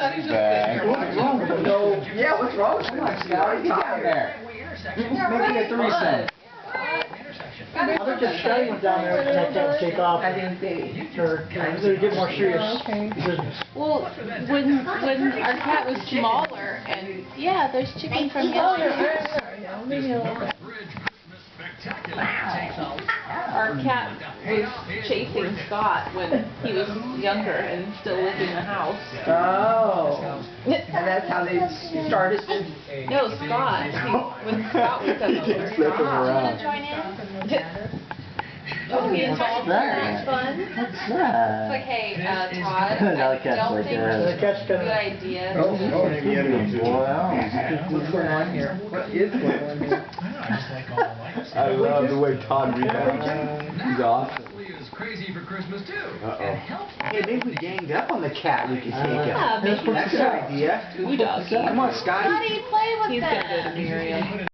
What's wrong with him? No. Yeah, what's wrong with him? Come on, Scott. Get down there. Maybe a threesome. I think that Scotty went down there and let that take off. I didn't see. They're getting more serious business. Well, when our cat was smaller, and yeah, there's chicken from yesterday. Maybe a little bit. Our cat was chasing Scott when he was younger and still lived in the house. Oh. And that's how they started this. No, Scott. When Scott was Around. Join in? Oh, he involved. That's Fun. What's It's that? like, hey, Todd, Now the I cat's don't like think that. The cat's it's a kind good of... idea. What's going on here? What is going on here? I love the way Todd reacts. He's awesome. Crazy for Christmas too. Hey, maybe we ganged up on the cat. We could take him. Yeah, maybe. That's a good idea. You doggy. Come on, Scotty. Scotty, play with He's them. gonna go to Miriam.